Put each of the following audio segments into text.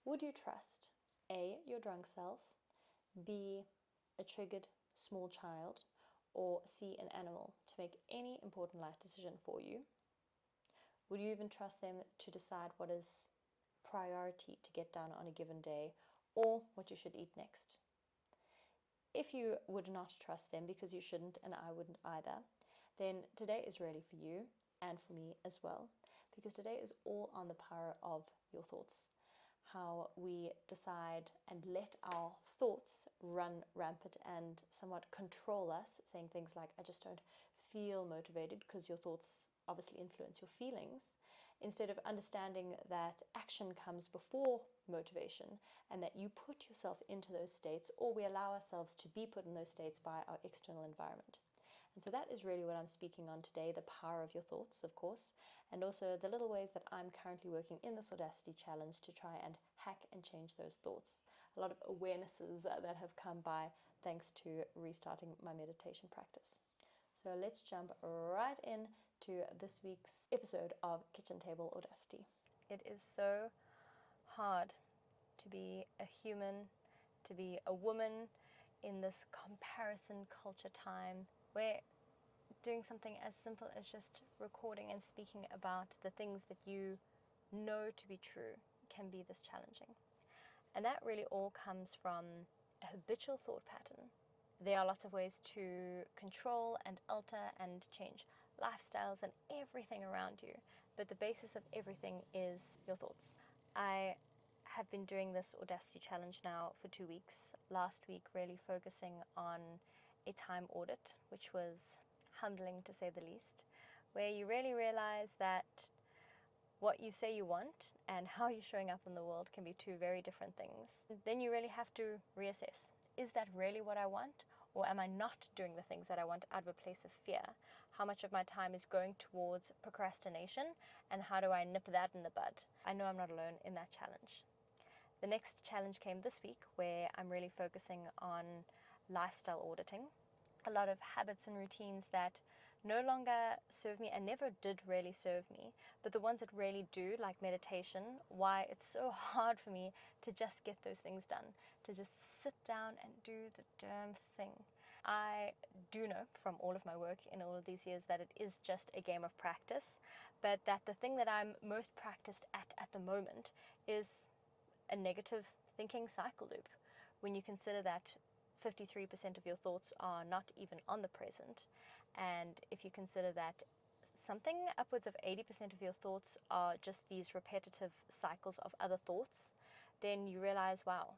Would you trust A, your drunk self, B, a triggered small child, or C, an animal to make any important life decision for you? Would you even trust them to decide what is priority to get done on a given day, or what you should eat next? If you would not trust them, because you shouldn't and I wouldn't either, then today is really for you and for me as well, because today is all on the power of your thoughts. How we decide and let our thoughts run rampant and somewhat control us, saying things like, I just don't feel motivated, because your thoughts obviously influence your feelings, instead of understanding that action comes before motivation and that you put yourself into those states, or we allow ourselves to be put in those states by our external environment. And so that is really what I'm speaking on today, the power of your thoughts, of course, and also the little ways that I'm currently working in this Audacity challenge to try and hack and change those thoughts. A lot of awarenesses that have come by thanks to restarting my meditation practice. So let's jump right in to this week's episode of Kitchen Table Audacity. It is so hard to be a human, to be a woman in this comparison culture time where doing something as simple as just recording and speaking about the things that you know to be true can be this challenging. And that really all comes from a habitual thought pattern. There are lots of ways to control and alter and change lifestyles and everything around you, but the basis of everything is your thoughts. I have been doing this Audacity challenge now for 2 weeks. Last week really focusing on a time audit, which was humbling to say the least, where you really realize that what you say you want and how you're showing up in the world can be two very different things. Then you really have to reassess. Is that really what I want? Or am I not doing the things that I want out of a place of fear? How much of my time is going towards procrastination, and how do I nip that in the bud? I know I'm not alone in that challenge. The next challenge came this week, where I'm really focusing on lifestyle auditing. A lot of habits and routines that no longer serve me and never did really serve me, but the ones that really do, like meditation, why it's so hard for me to just get those things done, to just sit down and do the damn thing. I do know from all of my work in all of these years that it is just a game of practice, but that the thing that I'm most practiced at the moment is a negative thinking cycle loop. When you consider that 53% of your thoughts are not even on the present, and if you consider that something upwards of 80% of your thoughts are just these repetitive cycles of other thoughts, then you realize, wow,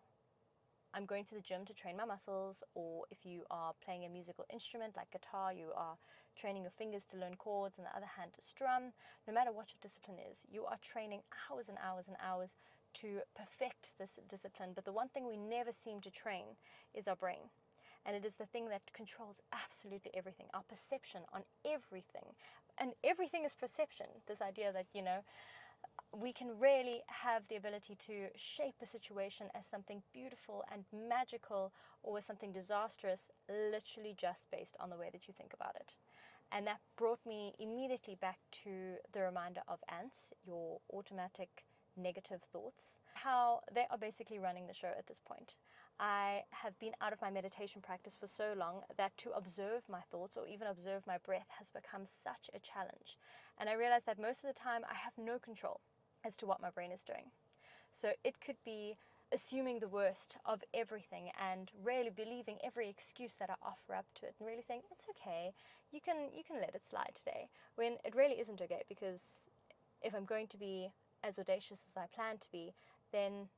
I'm going to the gym to train my muscles. Or if you are playing a musical instrument like guitar, you are training your fingers to learn chords and the other hand to strum. No matter what your discipline is, you are training hours and hours and hours to perfect this discipline. But the one thing we never seem to train is our brain. And it is the thing that controls absolutely everything, our perception on everything. And everything is perception. This idea that, we can really have the ability to shape a situation as something beautiful and magical, or as something disastrous, literally just based on the way that you think about it. And that brought me immediately back to the reminder of ants, your automatic negative thoughts, how they are basically running the show at this point. I have been out of my meditation practice for so long that to observe my thoughts or even observe my breath has become such a challenge. And I realized that most of the time I have no control as to what my brain is doing. So it could be assuming the worst of everything and really believing every excuse that I offer up to it, and really saying, it's okay, you can let it slide today, when it really isn't okay. Because if I'm going to be as audacious as I plan to be, then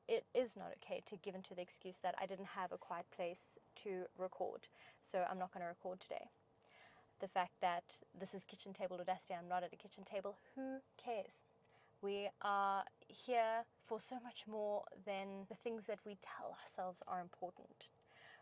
it is not okay to give into the excuse that I didn't have a quiet place to record, so I'm not going to record today. The fact that this is Kitchen Table Audacity, I'm not at a kitchen table, who cares? We are here for so much more than the things that we tell ourselves are important.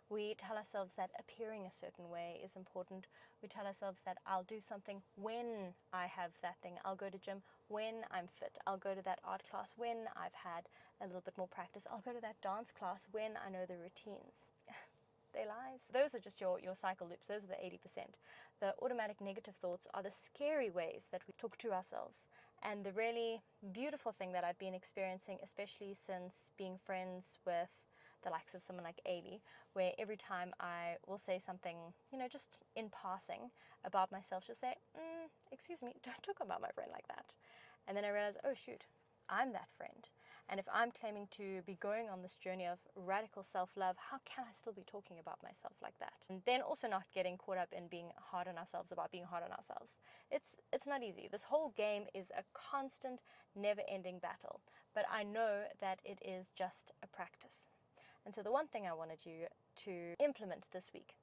We tell ourselves that appearing a certain way is important. We tell ourselves that I'll do something when I have that thing. I'll go to gym when I'm fit. I'll go to that art class when I've had a little bit more practice. I'll go to that dance class when I know the routines. They lies. Those are just your cycle loops. Those are the 80%. The automatic negative thoughts are the scary ways that we talk to ourselves. And the really beautiful thing that I've been experiencing, especially since being friends with the likes of someone like Ailey, where every time I will say something, just in passing about myself, she'll say, excuse me, don't talk about my friend like that. And then I realize, oh shoot, I'm that friend. And if I'm claiming to be going on this journey of radical self-love, how can I still be talking about myself like that? And then also not getting caught up in being hard on ourselves about being hard on ourselves. It's not easy. This whole game is a constant, never-ending battle. But I know that it is just a practice. And so the one thing I wanted you to implement this week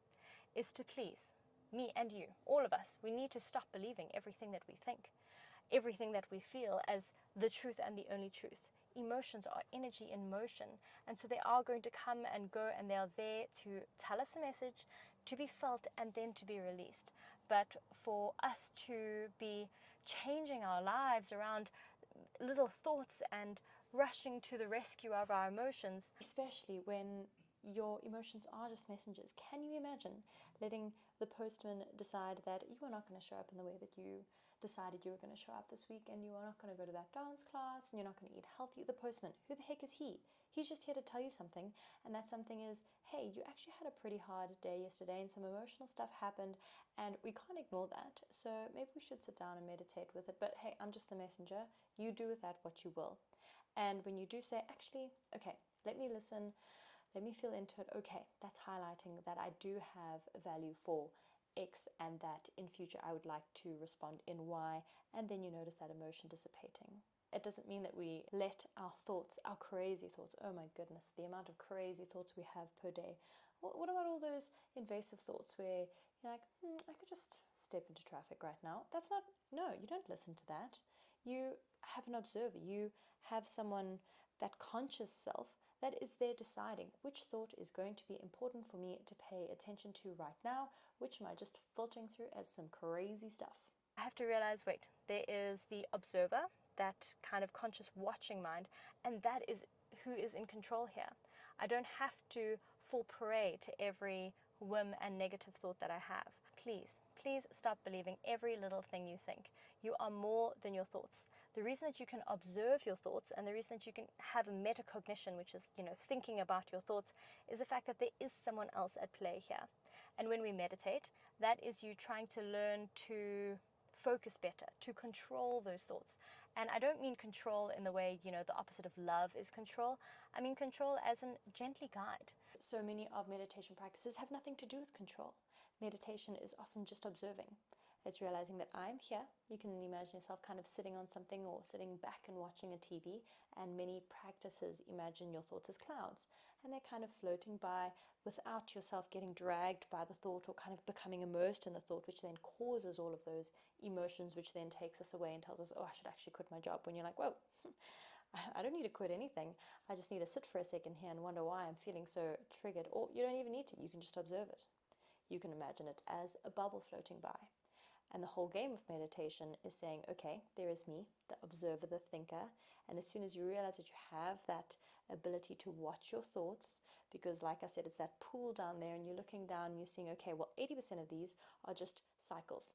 is to please, me and you, all of us, we need to stop believing everything that we think, everything that we feel as the truth and the only truth. Emotions are energy in motion, and so they are going to come and go, and they are there to tell us a message, to be felt, and then to be released. But for us to be changing our lives around little thoughts and rushing to the rescue of our emotions, especially when your emotions are just messengers. Can you imagine letting the postman decide that you are not going to show up in the way that you decided you were going to show up this week, and you are not going to go to that dance class, and you're not going to eat healthy? The postman, who the heck is he? He's just here to tell you something, and that something is, hey, you actually had a pretty hard day yesterday and some emotional stuff happened, and we can't ignore that, so maybe we should sit down and meditate with it. But hey, I'm just the messenger. You do with that what you will. And when you do say, actually, okay, let me listen, let me feel into it, okay, that's highlighting that I do have value for X, and that in future I would like to respond in Y, and then you notice that emotion dissipating. It doesn't mean that we let our thoughts, our crazy thoughts, oh my goodness, the amount of crazy thoughts we have per day. What about all those invasive thoughts where you're like, I could just step into traffic right now? That's not, no, you don't listen to that. You have an observer, you have someone, that conscious self, that is there deciding which thought is going to be important for me to pay attention to right now, which am I just filtering through as some crazy stuff. I have to realize, wait, there is the observer, that kind of conscious watching mind, and that is who is in control here. I don't have to fall prey to every whim and negative thought that I have. Please, please stop believing every little thing you think. You are more than your thoughts. The reason that you can observe your thoughts, and the reason that you can have metacognition, which is, thinking about your thoughts, is the fact that there is someone else at play here. And when we meditate, that is you trying to learn to focus better, to control those thoughts. And I don't mean control in the way, the opposite of love is control. I mean control as in gently guide. So many of meditation practices have nothing to do with control. Meditation is often just observing. It's realizing that I'm here. You can imagine yourself kind of sitting on something or sitting back and watching a TV, and many practices imagine your thoughts as clouds, and they're kind of floating by without yourself getting dragged by the thought or kind of becoming immersed in the thought, which then causes all of those emotions, which then takes us away and tells us, oh, I should actually quit my job, when you're like, whoa, I don't need to quit anything. I just need to sit for a second here and wonder why I'm feeling so triggered. Or you don't even need to. You can just observe it. You can imagine it as a bubble floating by. And the whole game of meditation is saying, okay, there is me, the observer, the thinker. And as soon as you realize that you have that ability to watch your thoughts, because like I said, it's that pool down there, and you're looking down and you're seeing, okay, well, 80% of these are just cycles.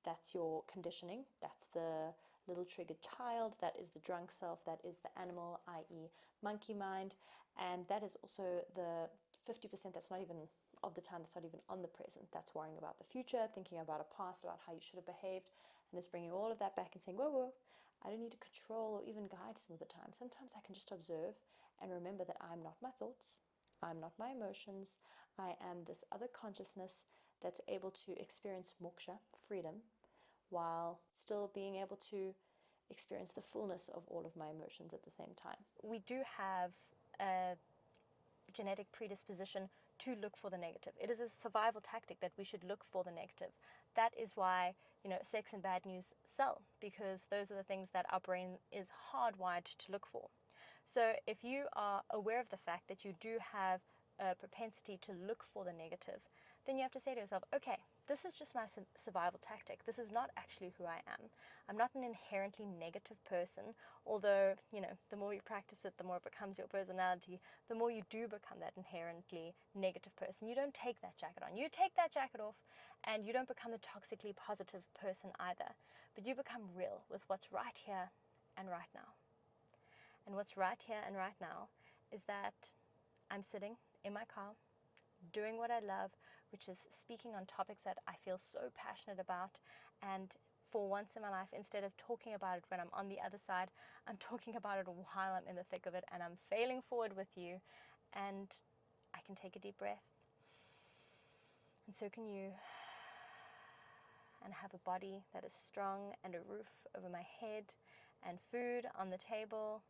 That's your conditioning. That's the little triggered child. That is the drunk self. That is the animal, i.e. monkey mind. And that is also the 50% that's not even of the time, that's not even on the present. That's worrying about the future, thinking about a past, about how you should have behaved, and it's bringing all of that back and saying, whoa, whoa, I don't need to control or even guide some of the time. Sometimes I can just observe and remember that I'm not my thoughts, I'm not my emotions, I am this other consciousness that's able to experience moksha, freedom, while still being able to experience the fullness of all of my emotions at the same time. We do have a genetic predisposition to look for the negative. It is a survival tactic that we should look for the negative. That is why, sex and bad news sell, because those are the things that our brain is hardwired to look for. So if you are aware of the fact that you do have a propensity to look for the negative, then you have to say to yourself, okay, this is just my survival tactic. This is not actually who I am. I'm not an inherently negative person, although, the more you practice it, the more it becomes your personality, the more you do become that inherently negative person. You don't take that jacket on. You take that jacket off, and you don't become the toxically positive person either, but you become real with what's right here and right now. And what's right here and right now is that I'm sitting in my car, doing what I love, which is speaking on topics that I feel so passionate about. And for once in my life, instead of talking about it when I'm on the other side, I'm talking about it while I'm in the thick of it, and I'm failing forward with you. And I can take a deep breath. And so can you. And have a body that is strong, and a roof over my head, and food on the table,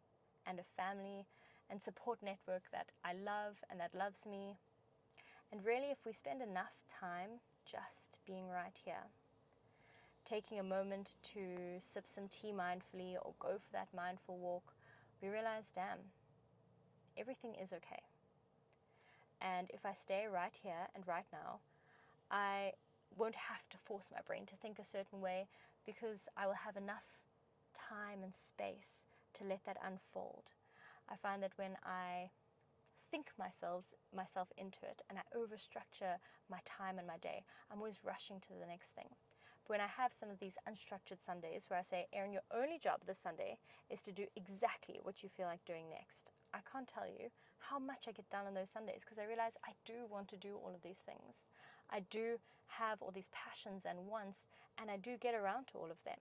and a family and support network that I love and that loves me. And really, if we spend enough time just being right here, taking a moment to sip some tea mindfully or go for that mindful walk, we realize, damn, everything is okay. And if I stay right here and right now, I won't have to force my brain to think a certain way, because I will have enough time and space to let that unfold. I find that when I think myself into it and I overstructure my time and my day, I'm always rushing to the next thing. But when I have some of these unstructured Sundays where I say, Erin, your only job this Sunday is to do exactly what you feel like doing next, I can't tell you how much I get done on those Sundays, because I realize I do want to do all of these things. I do have all these passions and wants, and I do get around to all of them.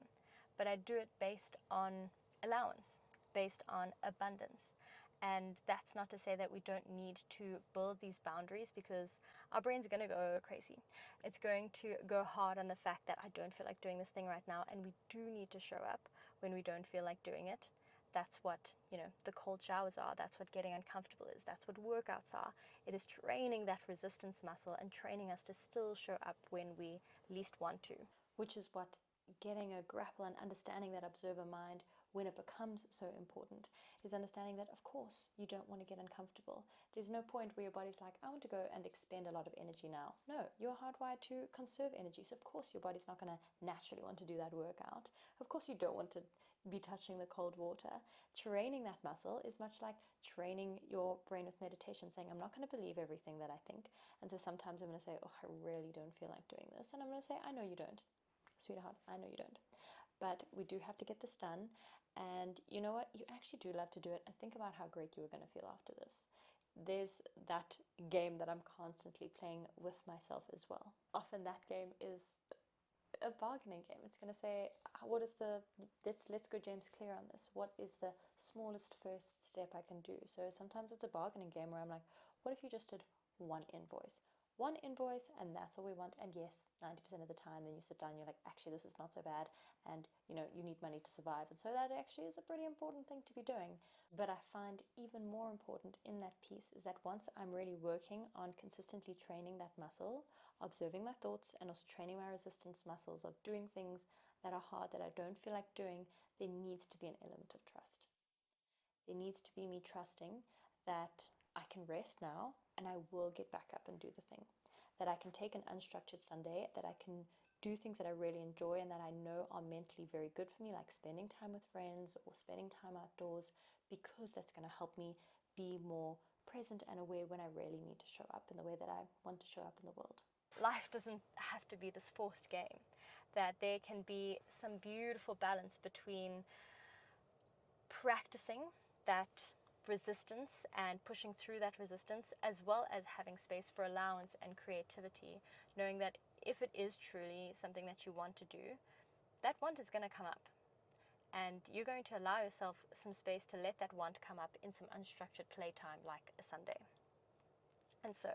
But I do it based on allowance, based on abundance. And that's not to say that we don't need to build these boundaries, because our brain's going to go crazy. It's going to go hard on the fact that I don't feel like doing this thing right now, and we do need to show up when we don't feel like doing it. That's what, the cold showers are. That's what getting uncomfortable is. That's what workouts are. It is training that resistance muscle and training us to still show up when we least want to. Which is what getting a grapple and understanding that observer mind when it becomes so important, is understanding that, of course, you don't want to get uncomfortable. There's no point where your body's like, I want to go and expend a lot of energy now. No, you're hardwired to conserve energy. So of course your body's not going to naturally want to do that workout. Of course you don't want to be touching the cold water. Training that muscle is much like training your brain with meditation, saying, I'm not going to believe everything that I think. And so sometimes I'm going to say, oh, I really don't feel like doing this. And I'm going to say, I know you don't. Sweetheart, I know you don't. But we do have to get this done. And you know what? You actually do love to do it. And think about how great you are going to feel after this. There's that game that I'm constantly playing with myself as well. Often that game is a bargaining game. It's going to say, what is let's go James Clear on this. What is the smallest first step I can do? So sometimes it's a bargaining game where I'm like, what if you just did one invoice? One invoice, and that's all we want. And yes, 90% of the time, then you sit down and you're like, actually, this is not so bad. And, you need money to survive. And so that actually is a pretty important thing to be doing. But I find even more important in that piece is that once I'm really working on consistently training that muscle, observing my thoughts, and also training my resistance muscles of doing things that are hard, that I don't feel like doing, there needs to be an element of trust. There needs to be me trusting that I can rest now and I will get back up and do the thing. That I can take an unstructured Sunday, that I can do things that I really enjoy and that I know are mentally very good for me, like spending time with friends or spending time outdoors, because that's going to help me be more present and aware when I really need to show up in the way that I want to show up in the world. Life doesn't have to be this forced game, that there can be some beautiful balance between practicing that resistance and pushing through that resistance, as well as having space for allowance and creativity, knowing that if it is truly something that you want to do, that want is going to come up. And you're going to allow yourself some space to let that want come up in some unstructured playtime like a Sunday. And so,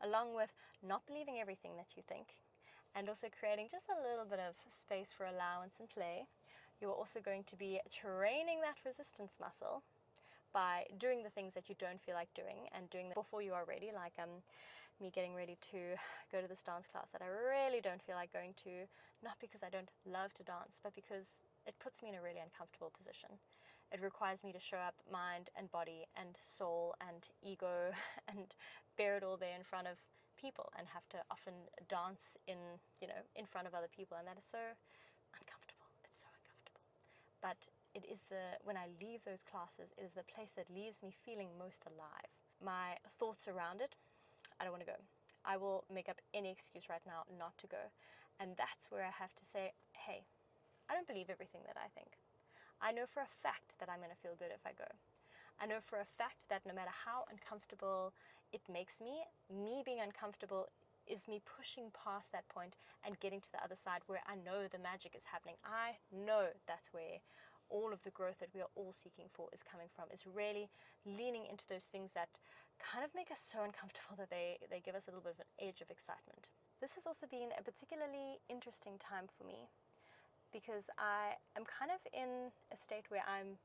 along with not believing everything that you think, and also creating just a little bit of space for allowance and play, you're also going to be training that resistance muscle by doing the things that you don't feel like doing and doing them before you are ready, like me getting ready to go to this dance class that I really don't feel like going to, not because I don't love to dance, but because it puts me in a really uncomfortable position. It requires me to show up mind and body and soul and ego and bear it all there in front of people and have to often dance in, in front of other people, and that is so uncomfortable. It's so uncomfortable. But it is when I leave those classes, it is the place that leaves me feeling most alive. My thoughts around it, I don't want to go. I will make up any excuse right now not to go. And that's where I have to say, hey, I don't believe everything that I think. I know for a fact that I'm going to feel good if I go. I know for a fact that no matter how uncomfortable it makes me being uncomfortable is me pushing past that point and getting to the other side where I know the magic is happening. I know that's where all of the growth that we are all seeking for is coming from, is really leaning into those things that kind of make us so uncomfortable that they give us a little bit of an edge of excitement. This has also been a particularly interesting time for me because I am kind of in a state where I'm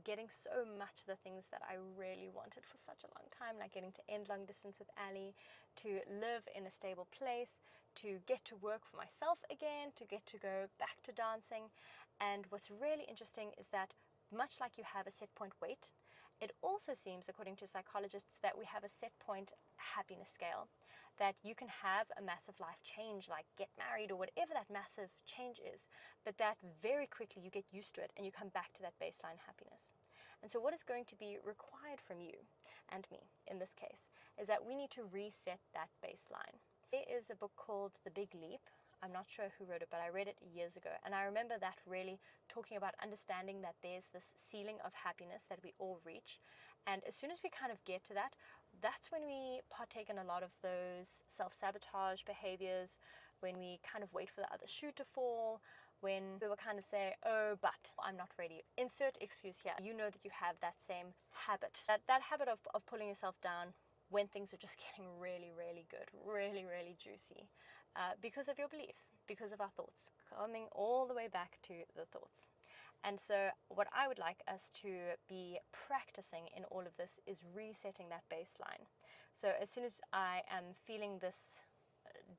getting so much of the things that I really wanted for such a long time, like getting to end long distance with Ali, to live in a stable place, to get to work for myself again, to get to go back to dancing. And what's really interesting is that much like you have a set point weight, it also seems, according to psychologists, that we have a set point happiness scale, that you can have a massive life change, like get married or whatever that massive change is, but that very quickly you get used to it and you come back to that baseline happiness. And so what is going to be required from you and me in this case is that we need to reset that baseline. There is a book called The Big Leap. I'm not sure who wrote it, but I read it years ago. And I remember that really talking about understanding that there's this ceiling of happiness that we all reach. And as soon as we kind of get to that, that's when we partake in a lot of those self-sabotage behaviors, when we kind of wait for the other shoe to fall, when we will kind of say, oh, but I'm not ready. Insert excuse here. You know that you have that same habit, that habit of pulling yourself down when things are just getting really, really good, really, really juicy, because of your beliefs, because of our thoughts, coming all the way back to the thoughts. And so what I would like us to be practicing in all of this is resetting that baseline. So as soon as I am feeling this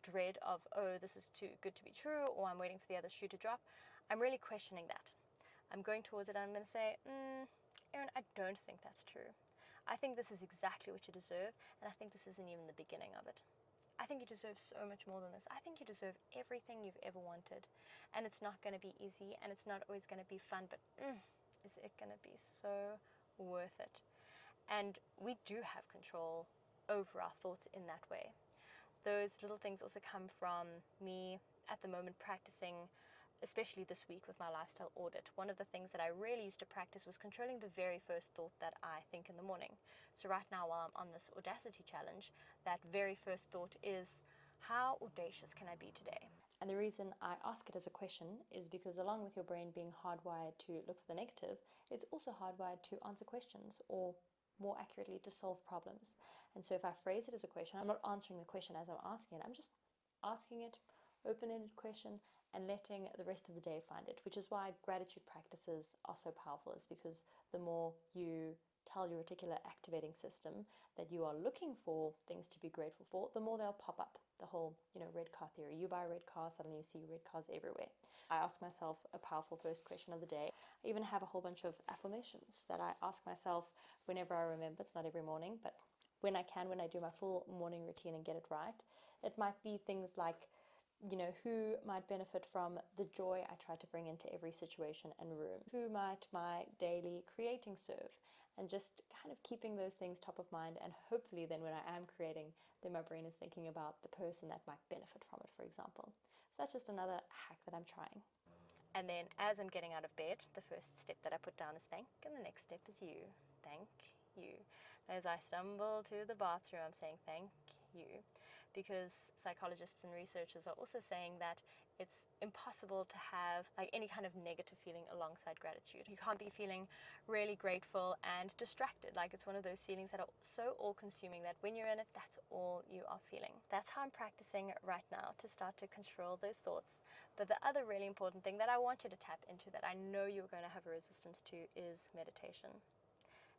dread of, oh, this is too good to be true, or I'm waiting for the other shoe to drop, I'm really questioning that. I'm going towards it and I'm going to say, Erin, I don't think that's true. I think this is exactly what you deserve, and I think this isn't even the beginning of it. I think you deserve so much more than this. I think you deserve everything you've ever wanted, and it's not going to be easy, and it's not always going to be fun, but is it going to be so worth it? And we do have control over our thoughts in that way. Those little things also come from me at the moment practicing, especially this week with my lifestyle audit. One of the things that I really used to practice was controlling the very first thought that I think in the morning. So right now, while I'm on this Audacity challenge, that very first thought is, how audacious can I be today? And the reason I ask it as a question is because along with your brain being hardwired to look for the negative, it's also hardwired to answer questions, or more accurately, to solve problems. And so if I phrase it as a question, I'm not answering the question as I'm asking it, I'm just asking it, open-ended question, and letting the rest of the day find it, which is why gratitude practices are so powerful, is because the more you tell your reticular activating system that you are looking for things to be grateful for, the more they'll pop up. The whole, red car theory. You buy a red car, suddenly you see red cars everywhere. I ask myself a powerful first question of the day. I even have a whole bunch of affirmations that I ask myself whenever I remember. It's not every morning, but when I can, when I do my full morning routine and get it right. It might be things like, who might benefit from the joy I try to bring into every situation and room? Who might my daily creating serve? And just kind of keeping those things top of mind, and hopefully then when I am creating, then my brain is thinking about the person that might benefit from it, for example. So that's just another hack that I'm trying. And then as I'm getting out of bed, the first step that I put down is thank, and the next step is you. Thank you. As I stumble to the bathroom, I'm saying thank you, because psychologists and researchers are also saying that it's impossible to have like any kind of negative feeling alongside gratitude. You can't be feeling really grateful and distracted. Like, it's one of those feelings that are so all-consuming that when you're in it, that's all you are feeling. That's how I'm practicing right now to start to control those thoughts. But the other really important thing that I want you to tap into, that I know you're going to have a resistance to, is meditation.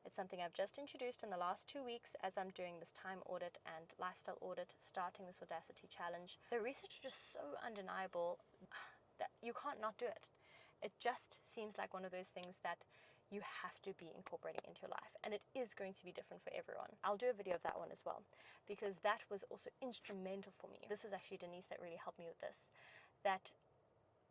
It's something I've just introduced in the last 2 weeks as I'm doing this time audit and lifestyle audit, starting this Audacity challenge. The research is just so undeniable that you can't not do it. It just seems like one of those things that you have to be incorporating into your life. And it is going to be different for everyone. I'll do a video of that one as well, because that was also instrumental for me. This was actually Denise that really helped me with this, that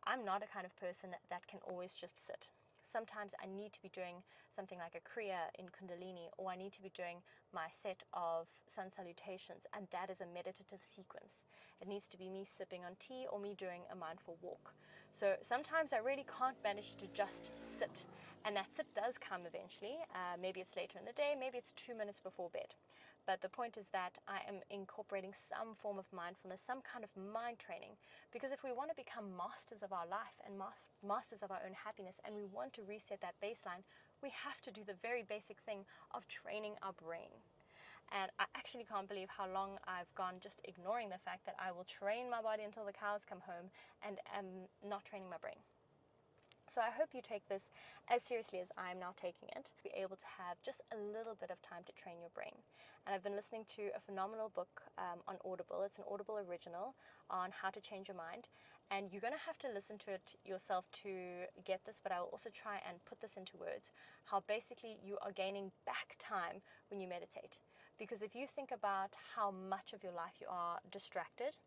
I'm not a kind of person that can always just sit. Sometimes I need to be doing something like a Kriya in Kundalini, or I need to be doing my set of sun salutations, and that is a meditative sequence. It needs to be me sipping on tea or me doing a mindful walk. So sometimes I really can't manage to just sit, and that sit does come eventually. Maybe it's later in the day, maybe it's 2 minutes before bed. But the point is that I am incorporating some form of mindfulness, some kind of mind training, because if we want to become masters of our life and masters of our own happiness, and we want to reset that baseline, we have to do the very basic thing of training our brain. And I actually can't believe how long I've gone just ignoring the fact that I will train my body until the cows come home and am not training my brain. So I hope you take this as seriously as I'm now taking it, to be able to have just a little bit of time to train your brain. And I've been listening to a phenomenal book on Audible. It's an Audible original on how to change your mind. And you're going to have to listen to it yourself to get this, but I will also try and put this into words, how basically you are gaining back time when you meditate. Because if you think about how much of your life you are distracted,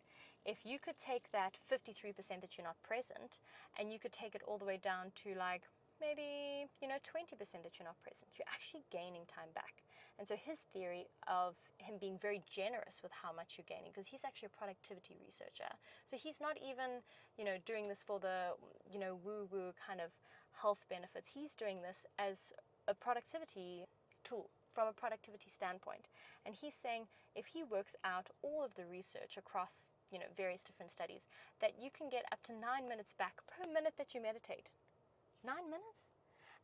if you could take that 53% that you're not present, and you could take it all the way down to like maybe 20% that you're not present, you're actually gaining time back. And so his theory of him being very generous with how much you're gaining, because he's actually a productivity researcher, so he's not even doing this for the woo-woo kind of health benefits. He's doing this as a productivity tool, from a productivity standpoint. And he's saying if he works out all of the research across various different studies, that you can get up to 9 minutes back per minute that you meditate. 9 minutes?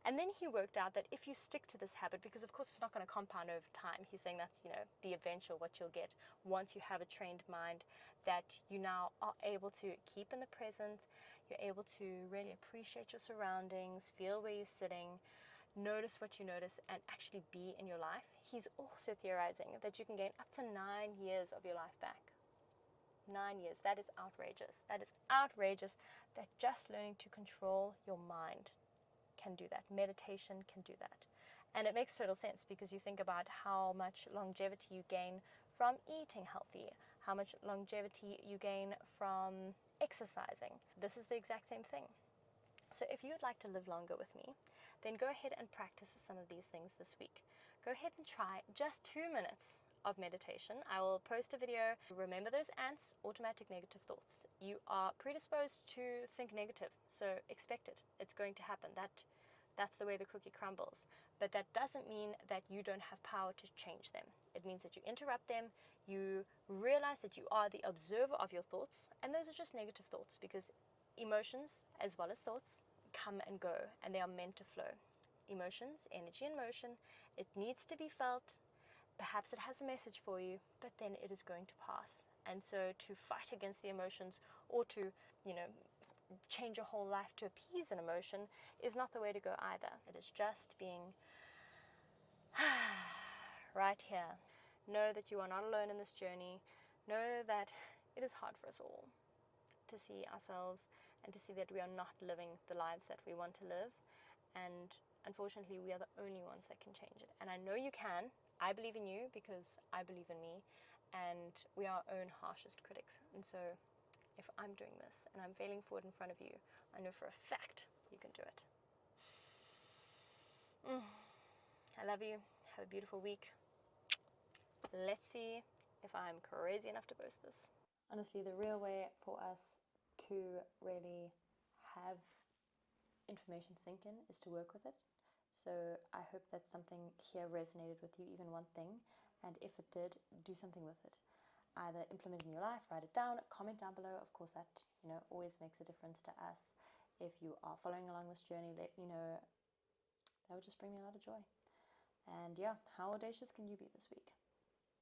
And then he worked out that if you stick to this habit, because of course it's not going to compound over time, he's saying that's the eventual what you'll get once you have a trained mind, that you now are able to keep in the present, you're able to really appreciate your surroundings, feel where you're sitting, notice what you notice, and actually be in your life. He's also theorizing that you can gain up to 9 years of your life back. 9 years. That is outrageous. That is outrageous, that just learning to control your mind can do that. Meditation can do that. And it makes total sense, because you think about how much longevity you gain from eating healthy, how much longevity you gain from exercising. This is the exact same thing. So if you would like to live longer with me, then go ahead and practice some of these things this week. Go ahead and try just 2 minutes of meditation. I will post a video. Remember those ants, automatic negative thoughts. You are predisposed to think negative, so expect it. It's going to happen. That's the way the cookie crumbles. But that doesn't mean that you don't have power to change them. It means that you interrupt them, you realize that you are the observer of your thoughts, and those are just negative thoughts, because emotions as well as thoughts come and go, and they are meant to flow. Emotions, energy in motion, it needs to be felt. Perhaps it has a message for you, but then it is going to pass. And so to fight against the emotions, or to change your whole life to appease an emotion, is not the way to go either. It is just being right here. Know that you are not alone in this journey. Know that it is hard for us all to see ourselves and to see that we are not living the lives that we want to live. And unfortunately, we are the only ones that can change it. And I know you can. I believe in you because I believe in me. And we are our own harshest critics. And so if I'm doing this and I'm failing forward in front of you, I know for a fact you can do it. I love you. Have a beautiful week. Let's see if I'm crazy enough to post this. Honestly, the real way for us to really have information sink in is to work with it. So I hope that something here resonated with you, even one thing. And if it did, do something with it. Either implement it in your life, write it down, comment down below. Of course, that always makes a difference to us. If you are following along this journey, let me know. That would just bring me a lot of joy. And yeah, how audacious can you be this week?